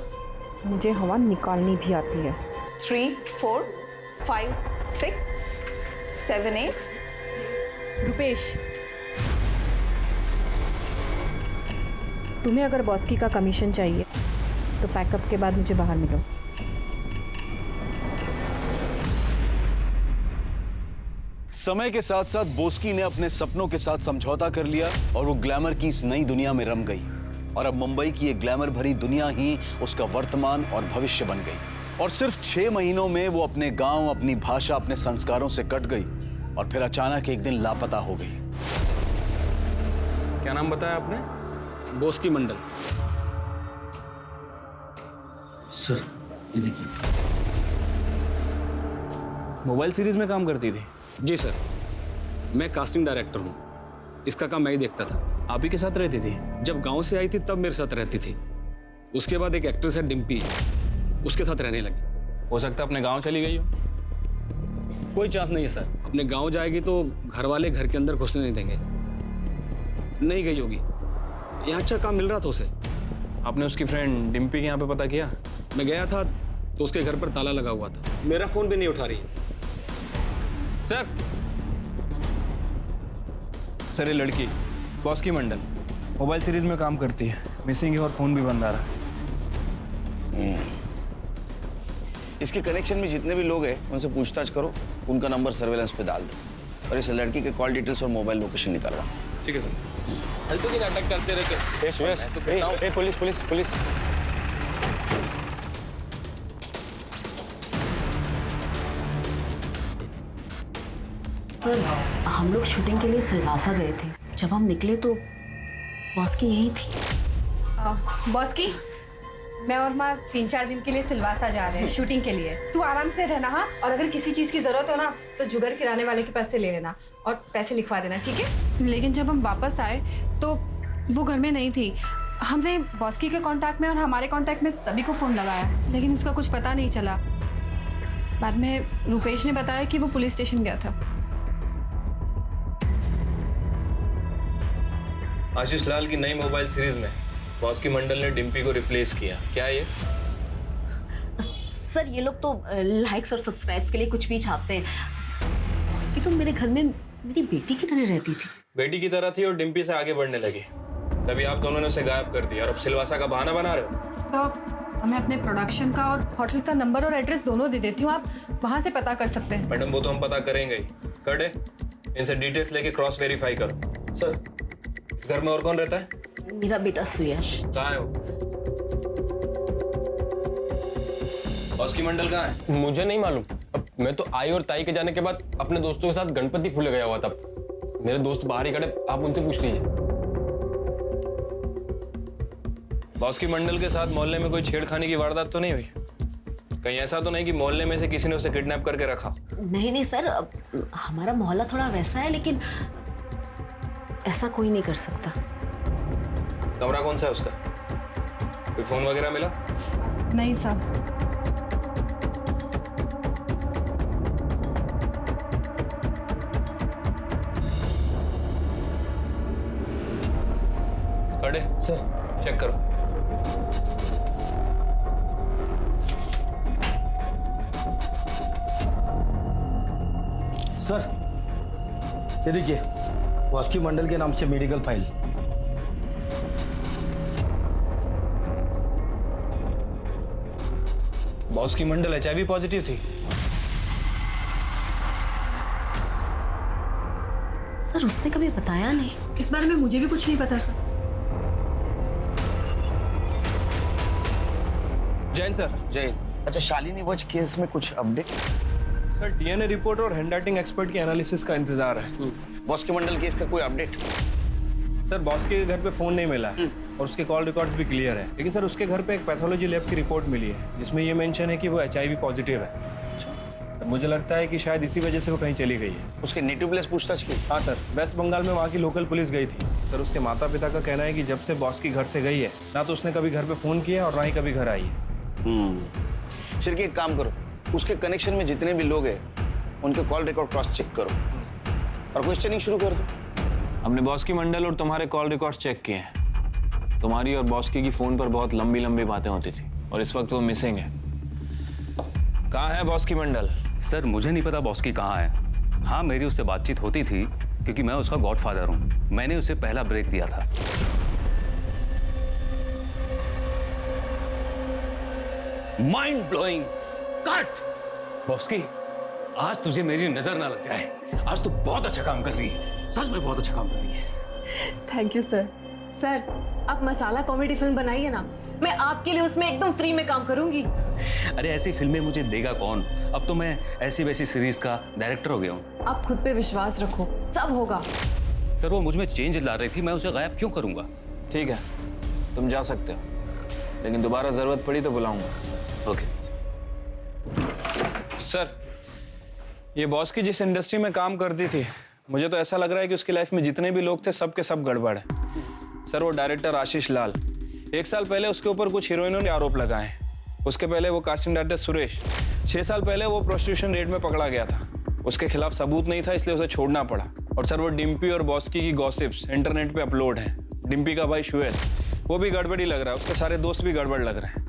Speaker 15: मुझे हवा निकालनी भी आती है।
Speaker 11: 3, 4, 5, 6, 7, 8।
Speaker 5: रुपेश, तुम्हें अगर बॉस्की का कमीशन चाहिए तो पैकअप के बाद मुझे बाहर मिलो।
Speaker 2: समय के साथ साथ बोस्की ने अपने सपनों के साथ समझौता कर लिया और वो ग्लैमर की इस नई दुनिया में रम गई और अब मुंबई की ये ग्लैमर भरी दुनिया ही उसका वर्तमान और भविष्य बन गई। और सिर्फ 6 महीनों में वो अपने गांव, अपनी भाषा, अपने संस्कारों से कट गई और फिर अचानक एक दिन लापता हो गई।
Speaker 4: क्या नाम बताया आपने?
Speaker 6: बोस्की मंडल।
Speaker 3: सर, ये देखिए।
Speaker 4: मोबाइल सीरीज में काम करती थी?
Speaker 6: जी सर, मैं कास्टिंग डायरेक्टर हूँ। इसका काम मैं ही देखता था।
Speaker 4: आप ही के साथ रहती थी?
Speaker 6: जब गांव से आई थी तब मेरे साथ रहती थी। उसके बाद एक एक्ट्रेस है डिम्पी, उसके साथ रहने लगी।
Speaker 4: हो सकता है अपने गांव चली गई हो।
Speaker 6: कोई चांस नहीं है सर। अपने गांव जाएगी तो घर वाले घर के अंदर घुसने नहीं देंगे। नहीं गई होगी, यहाँ अच्छा काम मिल रहा था उसे।
Speaker 4: आपने उसकी फ्रेंड डिम्पी के यहाँ पे पता किया?
Speaker 6: मैं गया था तो उसके घर पर ताला लगा हुआ था, मेरा फोन भी नहीं उठा रही है।
Speaker 4: सर ये लड़की बॉस की मंडल मोबाइल सीरीज में काम करती है, मिसिंग है और फोन भी बंद आ रहा है।
Speaker 3: इसके कनेक्शन में जितने भी लोग हैं उनसे पूछताछ करो, उनका नंबर सर्वेलेंस पे डाल दो और इस लड़की के कॉल डिटेल्स और मोबाइल लोकेशन निकालवा।
Speaker 6: ठीक है सर। फालतू की नाटक करते रहते।
Speaker 4: Police police police.
Speaker 13: सर हम लोग शूटिंग के लिए सिलवासा गए थे, जब हम निकले तो बॉस की यही थी।
Speaker 12: बॉस की मैं और माँ 3-4 दिन के लिए सिलवासा जा रहे हैं शूटिंग के लिए। तू आराम से रहना, हाँ, और अगर किसी चीज़ की ज़रूरत हो ना तो जुगर किराने वाले के पास से ले लेना और पैसे लिखवा देना, ठीक है?
Speaker 15: लेकिन जब हम वापस आए तो वो घर में नहीं थी। हमने बॉस्की के कांटेक्ट में और हमारे कांटेक्ट में सभी को फ़ोन लगाया, लेकिन उसका कुछ पता नहीं चला। बाद में रुपेश ने बताया कि वो पुलिस स्टेशन गया था।
Speaker 4: आशीष लाल की नई मोबाइल सीरीज में बॉस की मंडल ने डिम्पी को रिप्लेस किया, क्या है ये?
Speaker 13: सर ये लोग तो लाइक्स और सब्सक्राइब्स के लिए कुछ भी छापते हैं। बॉस की तो मेरे घर में मेरी बेटी की तरह रहती थी।
Speaker 4: बेटी की तरह थी और डिम्पी से आगे बढ़ने लगी, तभी आप दोनों ने उसे गायब कर दिया और अब सिलवासा का बहाना बना रहे हो।
Speaker 15: सर मैं अपने प्रोडक्शन का और होटल का नंबर और एड्रेस दोनों दे देती हूँ, आप वहाँ से पता कर सकते हैं।
Speaker 4: मैडम वो तो हम पता करेंगे ही। कर दे, इनसे डिटेल्स लेके क्रॉस वेरीफाई करो। सर इस घर में और कौन रहता है?
Speaker 13: मेरा बेटा सुयश।
Speaker 4: कहाँ है वो? बॉस की मंडल कहाँ है?
Speaker 6: मुझे नहीं मालूम। मैं तो आई और ताई के जाने के बाद अपने दोस्तों के साथ गणपति फूले गया हुआ था। मेरे दोस्त बाहर ही खड़े, आप उनसे पूछ लीजिए।
Speaker 4: बॉस की मंडल के साथ मोहल्ले में कोई छेड़खानी की वारदात तो नहीं हुई? कहीं ऐसा तो नहीं कि मोहल्ले में से किसी ने उसे किडनैप करके रखा?
Speaker 13: नहीं सर, हमारा मोहल्ला थोड़ा वैसा है, लेकिन ऐसा कोई नहीं कर सकता।
Speaker 4: कमरा कौन सा है उसका? कोई फोन वगैरह मिला?
Speaker 15: नहीं साहब।
Speaker 4: खड़े
Speaker 9: सर
Speaker 4: चेक करो।
Speaker 9: सर ये देखिए, बॉस की मंडल के नाम से मेडिकल फाइल।
Speaker 4: बॉस की मंडल HIV पॉजिटिव थी।
Speaker 13: सर उसने कभी बताया नहीं।
Speaker 15: इस बारे में मुझे भी कुछ नहीं पता सर।
Speaker 4: जैन सर।
Speaker 3: जय। अच्छा शालिनी वॉच केस में कुछ अपडेट?
Speaker 4: सर DNA रिपोर्ट और हैंडराइटिंग एक्सपर्ट की एनालिसिस का इंतजार है।
Speaker 3: बॉस के मंडल केस का कोई अपडेट?
Speaker 4: सर बॉस के घर पे फोन नहीं मिला है और उसके कॉल रिकॉर्ड्स भी क्लियर है, लेकिन सर उसके घर पे एक पैथोलॉजी लैब की रिपोर्ट मिली है जिसमें ये मेंशन है कि वो HIV पॉजिटिव है। तो मुझे लगता है कि शायद इसी वजह से वो कहीं चली गई है।
Speaker 3: उसके नेटिव प्लेस पूछताछ की?
Speaker 4: हाँ सर, वेस्ट बंगाल में वहाँ की लोकल पुलिस गई थी। सर उसके माता पिता का कहना है कि जब से बॉस की घर से गई है ना तो उसने कभी घर पे फोन किया और ना ही कभी घर आई है।
Speaker 3: सिर्फ एक काम करो, उसके कनेक्शन में जितने भी लोग हैं उनके कॉल रिकॉर्ड क्रॉस चेक करो और क्वेश्चनिंग शुरू कर दो।
Speaker 4: हमने बॉस की मंडल और तुम्हारे कॉल रिकॉर्ड्स चेक किए हैं। तुम्हारी और बॉस की फोन पर बहुत लंबी लंबी बातें होती थी और इस वक्त वो मिसिंग है। कहाँ है बॉस की मंडल?
Speaker 6: सर मुझे नहीं पता बॉस की कहाँ है। हाँ मेरी उससे बातचीत होती थी क्योंकि मैं उसका गॉडफादर हूँ। मैंने उसे पहला ब्रेक दिया था। Mind blowing. कट। बॉस की आज तुझे मेरी नजर ना लग जाए। आज तू बहुत अच्छा काम कर रही है, सच में बहुत अच्छा काम कर रही है।
Speaker 7: Thank you sir. सर आप मसाला कॉमेडी फिल्म बनाइए ना, मैं आपके लिए उसमें एकदम फ्री में काम करूंगी।
Speaker 6: अरे ऐसी फिल्में मुझे देगा कौन? अब तो मैं ऐसी वैसी सीरीज का डायरेक्टर हो गया हूँ।
Speaker 7: आप खुद पे विश्वास रखो, सब होगा।
Speaker 6: सर वो मुझ में चेंज ला रही थी, मैं उसे गायब क्यों करूंगा?
Speaker 4: ठीक है तुम जा सकते हो, लेकिन दोबारा जरूरत पड़ी तो बुलाऊंगा।
Speaker 6: ओके।
Speaker 4: सर ये बॉस की जिस इंडस्ट्री में काम करती थी, मुझे तो ऐसा लग रहा है कि उसकी लाइफ में जितने भी लोग थे सबके सब गड़बड़ है। सर वो डायरेक्टर आशीष लाल, 1 साल पहले उसके ऊपर कुछ हीरोइनों ने आरोप लगाए। उसके पहले वो कास्टिंग डायरेक्टर सुरेश, 6 साल पहले वो प्रोस्टिट्यूशन रेड में पकड़ा गया था। उसके खिलाफ सबूत नहीं था इसलिए उसे छोड़ना पड़ा। और सर वो डिम्पी और बॉस्की की गॉसिप्स इंटरनेट पे अपलोड हैं। डिम्पी का भाई शुएस वो भी गड़बड़ी लग रहा है, उसके सारे दोस्त भी गड़बड़ लग रहे हैं।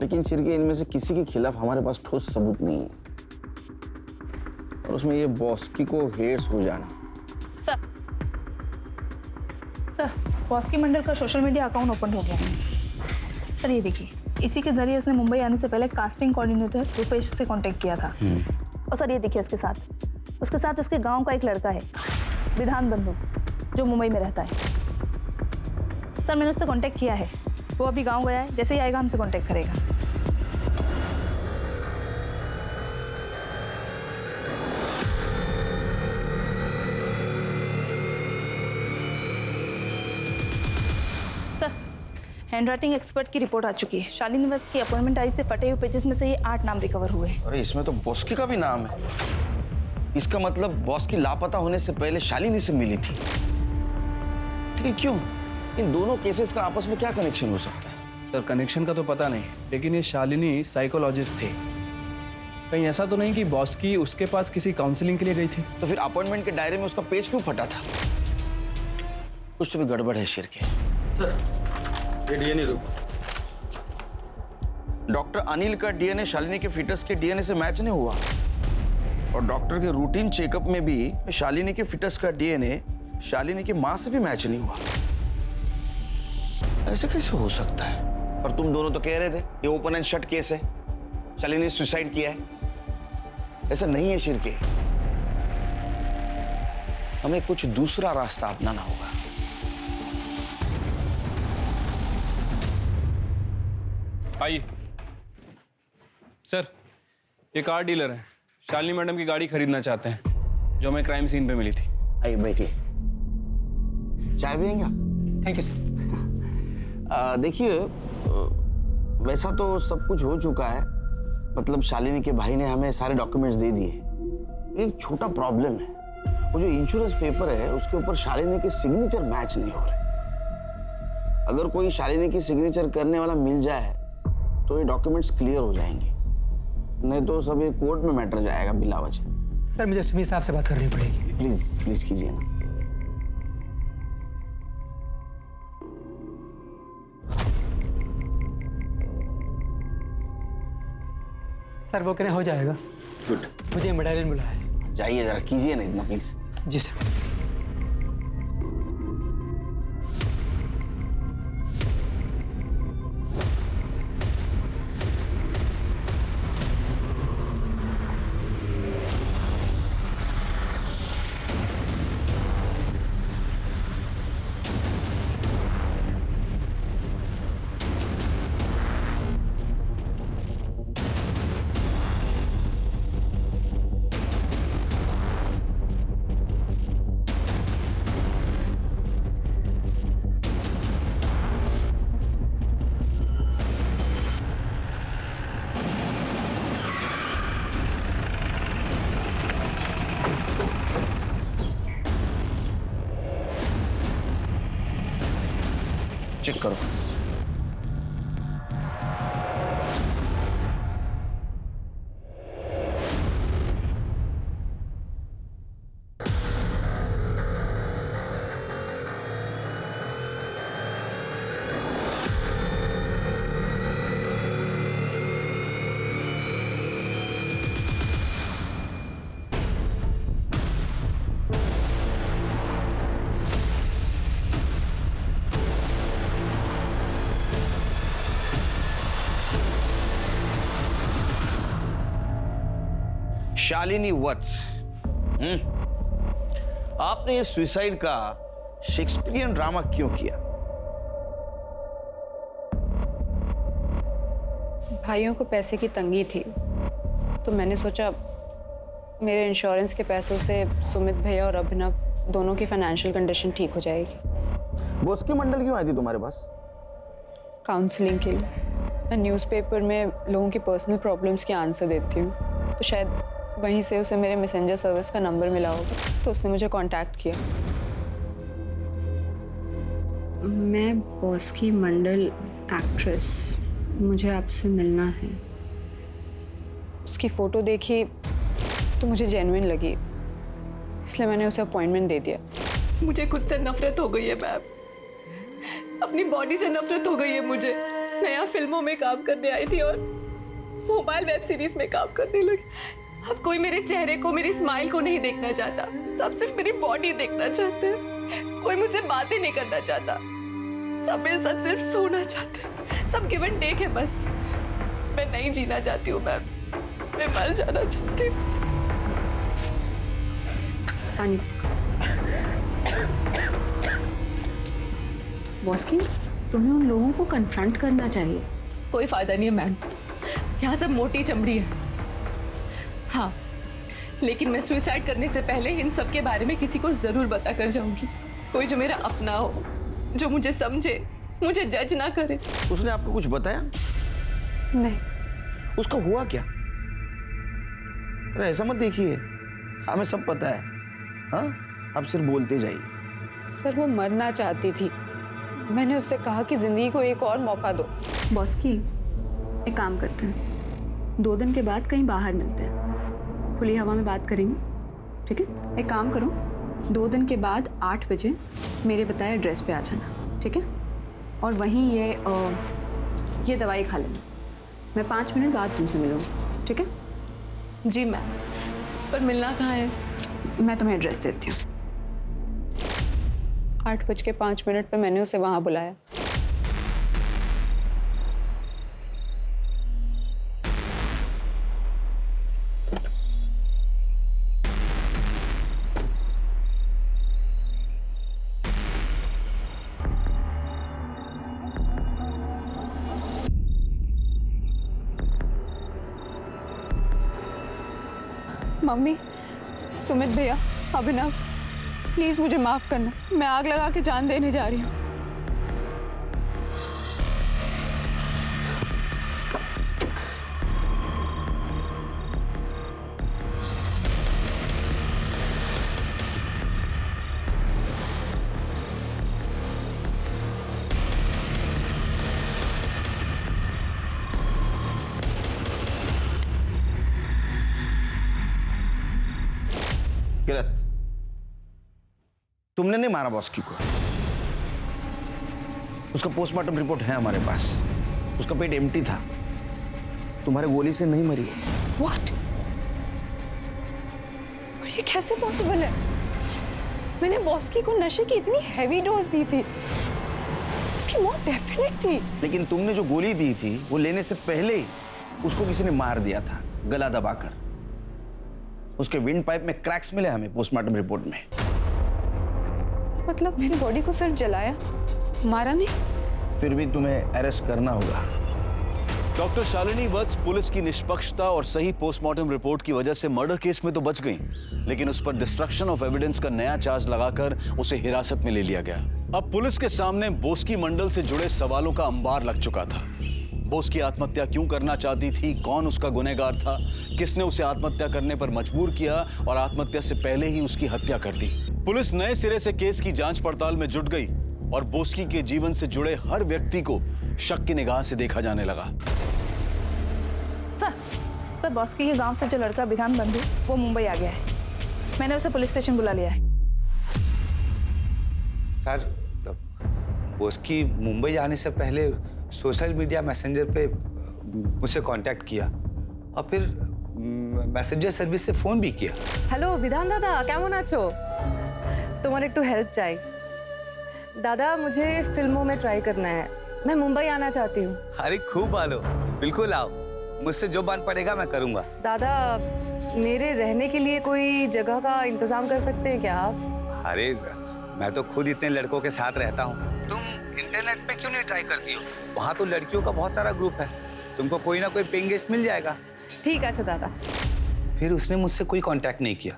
Speaker 3: लेकिन सिरके इनमें से किसी के खिलाफ हमारे पास ठोस सबूत नहीं है, और उसमें ये बॉस्की को हेड्स हो जाना।
Speaker 5: सर बॉस्की मंडल का सोशल मीडिया अकाउंट ओपन हो गया है। सर ये देखिए, इसी के जरिए उसने मुंबई आने से पहले कास्टिंग कोऑर्डिनेटर रूपेश से कांटेक्ट किया था। और सर ये देखिए, उसके साथ उसके गांव का एक लड़का है, विधान बंधु, जो मुंबई में रहता है। सर मैंने उससे कांटेक्ट किया है, वो अभी गांव गया है, जैसे ही आएगा हमसे कांटेक्ट करेगा। हैंडराइटिंग एक्सपर्ट की रिपोर्ट आ चुकी है। शालिनी वत्स की अपॉइंटमेंट आई से फटे हुए पेजेस में से ये 8 नाम रिकवर हुए।
Speaker 3: अरे इसमें तो बॉस्की का भी नाम है। इसका मतलब बॉस्की लापता होने से पहले शालिनी से मिली थी। लेकिन क्यों? इन दोनों केसेस का आपस में क्या कनेक्शन हो सकता है?
Speaker 4: सर कनेक्शन का तो पता नहीं, लेकिन ये शालिनी साइकोलॉजिस्ट थे। कहीं ऐसा तो नहीं कि बॉस्की उसके पास किसी काउंसलिंग के लिए गई थी?
Speaker 3: तो फिर अपॉइंटमेंट के डायरी में उसका पेज क्यों फटा था? कुछ तो भी गड़बड़ है शिरके।
Speaker 9: सर ये डीएनए रूप।
Speaker 3: डॉक्टर अनिल का डीएनए शालिनी के फीटस के डीएनए से मैच नहीं हुआ, और डॉक्टर के रूटीन चेकअप में भी शालिनी के फीटस का डीएनए शालिनी की मां से भी मैच नहीं हुआ। ऐसे कैसे हो सकता है? और तुम दोनों तो कह रहे थे ये ओपन एंड शट केस है, शालिनी ने सुसाइड किया है। ऐसा नहीं है शिरके, हमें कुछ दूसरा रास्ता अपनाना होगा।
Speaker 4: आइए सर, ये कार डीलर है, शालिनी मैडम की गाड़ी खरीदना चाहते हैं, जो हमें क्राइम सीन पे मिली थी।
Speaker 3: आइए बैठिए, चाय पिएंगे?
Speaker 17: Thank you sir.
Speaker 3: देखिए, वैसा तो सब कुछ हो चुका है, मतलब शालिनी के भाई ने हमें सारे डॉक्यूमेंट्स दे दिए। एक छोटा प्रॉब्लम है, वो जो इंश्योरेंस पेपर है उसके ऊपर शालिनी के सिग्नेचर मैच नहीं हो रहे। अगर कोई शालिनी की सिग्नेचर करने वाला मिल जाए तो ये डॉक्यूमेंट्स क्लियर हो जाएंगे, नहीं तो सब ये कोर्ट में मैटर जाएगा बिला वजह।
Speaker 17: सर मुझे सुमित साहब से बात करनी पड़ेगी।
Speaker 3: प्लीज कीजिए ना।
Speaker 17: सर वो कहने हो जाएगा।
Speaker 3: गुड।
Speaker 17: मुझे मेडालियन बुलाया है।
Speaker 3: जाइए जरा कीजिए ना इतना प्लीज।
Speaker 17: Ji sir.
Speaker 3: चेक करो। शालिनी वत्स, आपने ये सुसाइड का शेक्सपियरियन ड्रामा क्यों किया?
Speaker 15: भाइयों को पैसे की तंगी थी, तो मैंने सोचा मेरे इंश्योरेंस के पैसों से सुमित भैया और अभिनव दोनों की फाइनेंशियल कंडीशन ठीक हो जाएगी।
Speaker 3: बॉस्की मंडल क्यों आई थी तुम्हारे पास?
Speaker 15: काउंसलिंग के लिए। मैं न्यूज़पेपर में लोगों की पर्सनल प्रॉब्लम्स के आंसर देती हूँ, तो शायद वहीं से उसे मेरे मैसेंजर सर्विस का नंबर मिला होगा, तो उसने मुझे कांटेक्ट किया। मैं बॉस्की मंडल एक्ट्रेस, मुझे आपसे मिलना है। उसकी फ़ोटो देखी तो मुझे जेन्युइन लगी, इसलिए मैंने उसे अपॉइंटमेंट दे दिया।
Speaker 7: मुझे खुद से नफरत हो गई है मैम, अपनी बॉडी से नफरत हो गई है मुझे। मैं यहाँ फिल्मों में काम करने आई थी और मोबाइल वेब सीरीज में काम करने लगी। अब कोई मेरे चेहरे को, मेरी स्माइल को नहीं देखना चाहता, सब सिर्फ मेरी बॉडी देखना चाहते हैं। कोई मुझसे बातें नहीं करना चाहता, सब मेरे साथ सिर्फ सोना चाहते हैं। सब गिव एंड टेक है बस। मैं नहीं जीना चाहती हूँ मैम, मैं मर जाना चाहती हूँ।
Speaker 15: बॉस की, तुम्हें उन लोगों को कन्फ्रंट करना चाहिए।
Speaker 7: कोई फायदा नहीं है मैम, यहाँ सब मोटी चमड़ी है। हाँ, लेकिन मैं सुसाइड करने से पहले इन सब के बारे में किसी को जरूर बता कर जाऊंगी। कोई जो मेरा अपना हो, जो मुझे समझे, मुझे जज ना करे।
Speaker 3: उसने आपको कुछ बताया?
Speaker 15: नहीं।
Speaker 3: उसका हुआ क्या? अरे ऐसा मत देखिए, हमें सब पता है। हाँ, आप सिर्फ बोलते जाइए।
Speaker 11: सर वो मरना चाहती थी, मैंने उससे कहा कि जिंदगी को एक और मौका दो।
Speaker 15: बॉस की, एक काम करते हैं, 2 दिन के बाद कहीं बाहर मिलते हैं, खुली हवा में बात करेंगे, ठीक है? एक काम करो, 2 दिन के बाद 8 बजे मेरे बताए एड्रेस पे आ जाना, ठीक है? और वहीं ये दवाई खा लेना। मैं 5 मिनट बाद तुमसे मिलूंगी, ठीक है?
Speaker 7: जी मैम, पर मिलना कहाँ है?
Speaker 15: मैं तुम्हें एड्रेस देती हूँ।
Speaker 11: 8:05 पे मैंने उसे वहां बुलाया। मम्मी, सुमित भैया, अभिनव, प्लीज मुझे माफ करना, मैं आग लगा के जान देने जा रही हूँ।
Speaker 3: किरत, तुमने नहीं मारा बॉस्की को। उसका पोस्टमार्टम रिपोर्ट है हमारे पास। उसका पेट एम्प्टी था, तुम्हारे गोली से नहीं मरी।
Speaker 11: What? और ये कैसे पॉसिबल है? मैंने बॉस्की को नशे की इतनी हैवी डोज दी थी, उसकी मौत डेफिनेट थी।
Speaker 3: लेकिन तुमने जो गोली दी थी वो लेने से पहले ही उसको किसी ने मार दिया था, गला दबाकर। उसके विंड पाइप में क्रैक्स मिले हमें पोस्टमार्टम रिपोर्ट में।
Speaker 11: मतलब मेरी बॉडी को सिर्फ जलाया, मारा नहीं?
Speaker 3: फिर भी तुम्हें अरेस्ट करना होगा।
Speaker 2: डॉक्टर शालिनी वत्स पुलिस की निष्पक्षता और सही पोस्टमार्टम रिपोर्ट की वजह से मर्डर केस में तो बच गई, लेकिन उस पर डिस्ट्रक्शन ऑफ एविडेंस का नया चार्ज लगाकर उसे हिरासत में ले लिया गया। अब पुलिस के सामने बोस्की मंडल से जुड़े सवालों का अंबार लग चुका था। बोस्की आत्महत्या क्यों करना चाहती थी, कौन उसका गुनहगार था, किसने उसे आत्महत्या करने पर मजबूर किया और आत्महत्या से पहले ही उसकी हत्या कर दी। पुलिस नए सिरे से केस की जांच पड़ताल में जुट गई और बोस्की के जीवन से जुड़े हर व्यक्ति को शक की निगाह से देखा जाने लगा।
Speaker 5: सर बॉस्की के गांव से जो लड़का बिधान बंधु, वो मुंबई आ गया है। मैंने उसे पुलिस स्टेशन बुला लिया है।
Speaker 19: सर, बॉस्की मुंबई जाने से पहले सोशल मीडिया मैसेंजर पे मुझसे कांटेक्ट किया और फिर मैसेंजर सर्विस से फोन भी किया।
Speaker 7: হ্যালো বিধান দাদা, কেমন আছো? তোমার একটু হেল্প চাই दादा। मुझे फिल्मों में ट्राई करना है, मैं मुंबई आना चाहती हूँ।
Speaker 19: अरे खूब आलो, बिल्कुल आओ, मुझसे जो बन पड़ेगा मैं करूँगा।
Speaker 7: दादा, मेरे रहने के लिए कोई जगह का इंतजाम कर सकते हैं क्या आप?
Speaker 19: अरे मैं तो खुद इतने लड़कों के साथ रहता हूँ, तुम इंटरनेट पे क्यों नहीं ट्राई करती हो? वहाँ तो लड़कियों का बहुत सारा ग्रुप है, तुमको कोई ना कोई पेइंग गेस्ट मिल जाएगा।
Speaker 7: ठीक है दादा।
Speaker 19: फिर उसने मुझसे कोई कांटेक्ट नहीं किया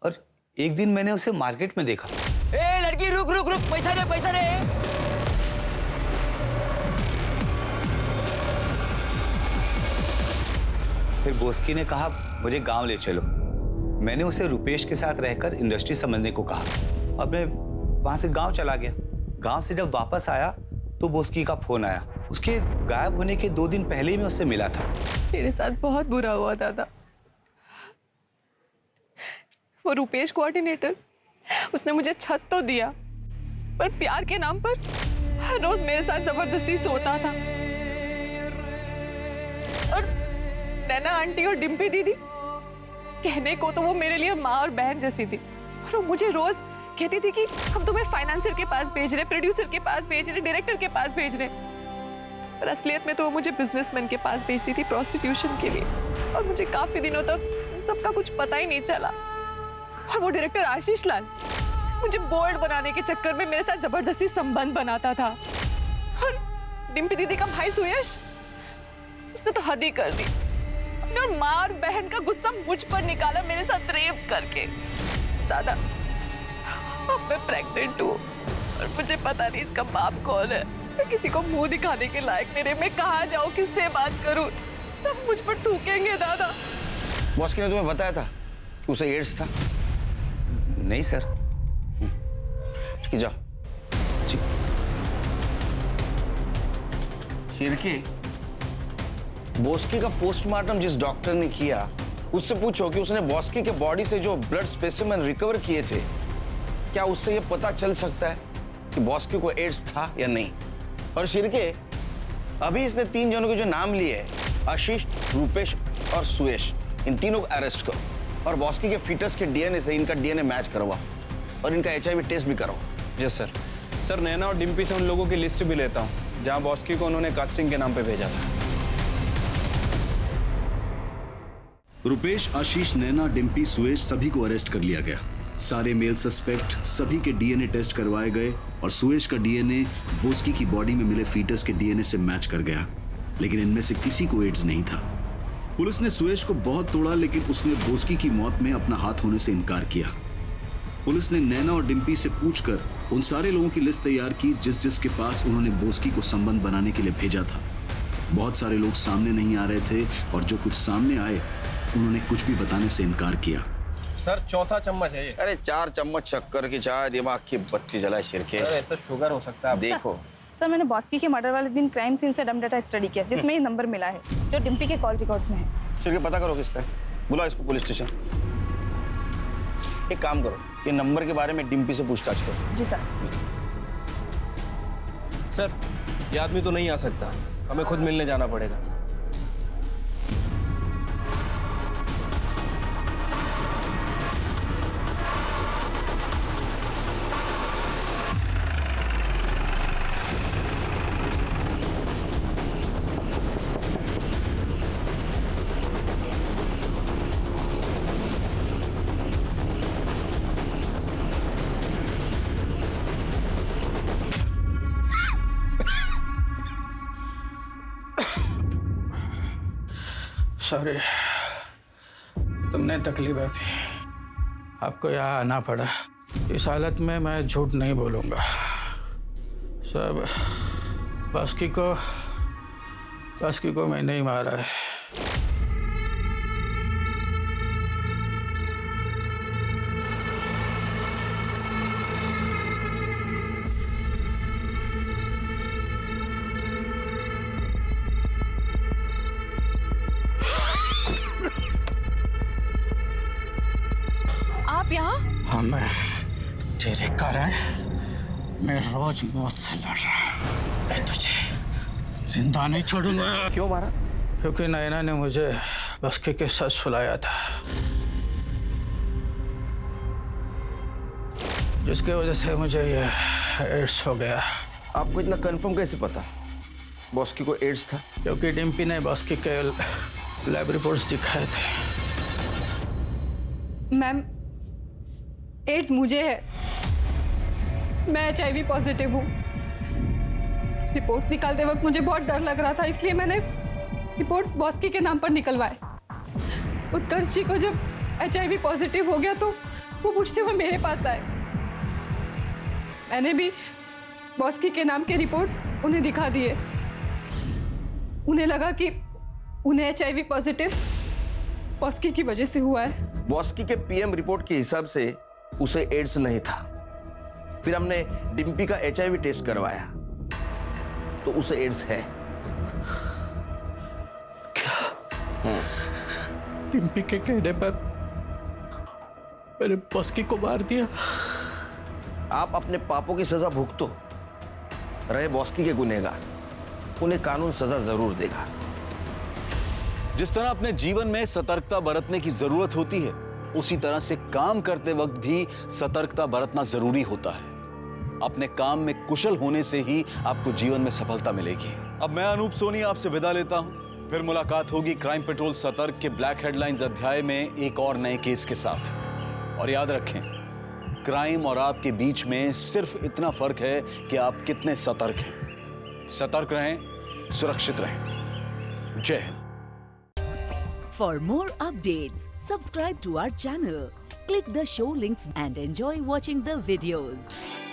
Speaker 19: और एक दिन मैंने उसे मार्केट में देखा।
Speaker 8: ए लड़की, रुक रुक रुक, पैसा दे, पैसा दे।
Speaker 19: फिर बोस्की ने कहा मुझे गांव ले चलो। मैंने उसे रुपेश के साथ रहकर इंडस्ट्री समझने को कहा और मैं वहां से गांव चला गया। गांव से जब वापस आया तो बोस्की का फोन आया। उसके गायब होने के 2 दिन पहले ही मैं उससे मिला था।
Speaker 7: मेरे साथ बहुत बुरा हुआ दादा। वो रुपेश कोऑर्डिनेटर
Speaker 11: उसने मुझे छत तो दिया, पर प्यार के नाम पर हर रोज मेरे साथ जबरदस्ती सोता था। और नैना आंटी और डिम्पी दीदी, कहने को तो वो मेरे लिए माँ और बहन जैसी थी, और वो मुझे रोज कहती थी कि हम तुम्हें फाइनेंसर के पास भेज रहे, प्रोड्यूसर के पास भेज रहे, डायरेक्टर के पास भेज रहे। पर असलियत में तो वो मुझे बिजनेसमैन के पास भेजती थी प्रोस्टिट्यूशन के लिए, और मुझे काफी दिनों तक इन सबका कुछ पता ही नहीं चला। और वो डायरेक्टर आशीष लाल मुझे बोल्ड बनाने के चक्कर में मेरे साथ जबरदस्ती संबंध बनाता था। और डिम्पी दीदी का भाई सुयश, उसने तो हद ही कर दी। अपने और माँ और बहन का गुस्सा मुझ पर निकाला मेरे साथ रेप करके। दादा, अब मैं प्रेग्नेंट हूँ और मुझे पता नहीं इसका बाप कौन है। मैं किसी को मुंह दिखाने के लायक मेरे, मैं कहाँ जाऊँ, किससे बात करूँ? सब मुझ पर थूकेंगे दादा।
Speaker 3: बॉस ने तुम्हें बताया था कि उसे एड्स था?
Speaker 19: नहीं सर।
Speaker 3: ठीक है, जाओ। शिरके, बॉस्की का पोस्टमार्टम जिस डॉक्टर ने किया, उससे पूछो कि उसने बॉस्की के बॉडी से जो ब्लड स्पेसिमेन रिकवर किए थे, क्या उससे ये पता चल सकता है कि बॉस्की को एड्स था या नहीं? और शिरके, अभी इसने 3 जनों के जो नाम लिए, आशीष, रूपेश और सुयश, इन तीनों को अरेस्ट करो और बॉस्की के फीटस के डीएनए से इनका डीएनए मैच करवाओ और इनका HIV टेस्ट भी कराओ।
Speaker 4: Yes sir. सर, नैना और डिम्पी से उन लोगों की लिस्ट भी लेता हूँ जहाँ बॉस्की को उन्होंने कास्टिंग के नाम पे भेजा था।
Speaker 2: रुपेश, आशीष, नैना, डिम्पी, सुयश सभी को अरेस्ट कर लिया गया। सारे मेल सस्पेक्ट सभी के डीएनए टेस्ट करवाए गए और सुयश का डीएनए बॉस्की की बॉडी में मिले फीटस के डीएनए से मैच कर गया, लेकिन इनमें से किसी को एड्स नहीं था। पुलिस ने सुयश को बहुत तोड़ा, लेकिन उसने बॉस्की की मौत में अपना हाथ होने से इनकार किया। पुलिस ने नैना और डिम्पी से पूछकर उन सारे लोगों की लिस्ट तैयार की जिसके पास उन्होंने बॉस्की को संबंध बनाने के लिए भेजा था। बहुत सारे लोग सामने नहीं आ रहे थे और जो कुछ सामने आए उन्होंने कुछ भी बताने से इनकार किया।
Speaker 4: सर, चौथा चम्मच है ये।
Speaker 3: अरे 4 चम्मच शक्कर की चाय, दिमाग की बत्ती जलाए शिरके।
Speaker 4: सर, ऐसा शुगर हो सकता है।
Speaker 3: देखो
Speaker 5: सर, मैंने बॉस्की के मर्डर वाले दिन क्राइम सीन से डम डाटा स्टडी किया, जिसमें ये नंबर मिला है जो डिम्पी के कॉल रिकॉर्ड में है।
Speaker 3: शिरके, पता करो किसका है, बुलाओ इसको पुलिस स्टेशन। एक काम करो, ये नंबर के बारे में डिम्पी से पूछताछ करो।
Speaker 5: जी सर।
Speaker 4: सर, ये आदमी तो नहीं आ सकता, हमें खुद मिलने जाना पड़ेगा।
Speaker 20: सॉरी, तुमने तकलीफ है, आपको यहाँ आना पड़ा। इस हालत में मैं झूठ नहीं बोलूँगा। सब बॉस्की को मैंने ही मारा है।
Speaker 11: आप यहाँ?
Speaker 20: हाँ, मैं तेरे कारण मैं रोज मौत से लड़ रहा। मैं तुझे जिंदा नहीं छोड़ूंगा।
Speaker 3: क्यों मारा?
Speaker 20: क्योंकि नैना ने मुझे बॉस्की के सच सुलाया था, जिसके वजह से मुझे ये एड्स हो गया।
Speaker 3: आपको इतना कंफर्म कैसे पता बॉस्की को एड्स था?
Speaker 20: क्योंकि डिम्पी ने बॉस्की के लैब रिपोर्ट्स दिखाए थे।
Speaker 11: मैम, एड्स मुझे है, मैं HIV पॉजिटिव हूँ। रिपोर्ट्स निकालते वक्त मुझे बहुत डर लग रहा था, इसलिए मैंने रिपोर्ट्स बॉस्की के नाम पर निकलवाए। उत्कर्ष जी को जब HIV पॉजिटिव हो गया तो वो पूछते हुए मेरे पास आए। मैंने भी बॉस्की के नाम के रिपोर्ट्स उन्हें दिखा दिए। उन्हें लगा कि उन्हें HIV पॉजिटिव बॉस्की की वजह से हुआ है।
Speaker 3: बॉस्की के PM रिपोर्ट के हिसाब से उसे एड्स नहीं था। फिर हमने डिम्पी का HIV टेस्ट करवाया तो उसे एड्स है।
Speaker 20: क्या? डिम्पी के कहने पर मेरे बॉस्की को मार दिया।
Speaker 3: आप अपने पापों की सजा भुगतो, रहे बॉस्की के गुनहगार, उन्हें कानून सजा जरूर देगा।
Speaker 2: जिस तरह अपने जीवन में सतर्कता बरतने की जरूरत होती है, उसी तरह से काम करते वक्त भी सतर्कता बरतना जरूरी होता है। अपने काम में कुशल होने से ही आपको जीवन में सफलता मिलेगी। अब मैं अनूप सोनी आपसे विदा लेता हूं। फिर मुलाकात होगी क्राइम पेट्रोल सतर्क के ब्लैक हेडलाइंस अध्याय में एक और नए केस के साथ। और याद रखें, क्राइम और आपके बीच में सिर्फ इतना फर्क है कि आप कितने सतर्क हैं। सतर्क रहें, सुरक्षित रहें। जय Hind.
Speaker 21: For more updates, subscribe to our channel, click the show links and enjoy watching the videos.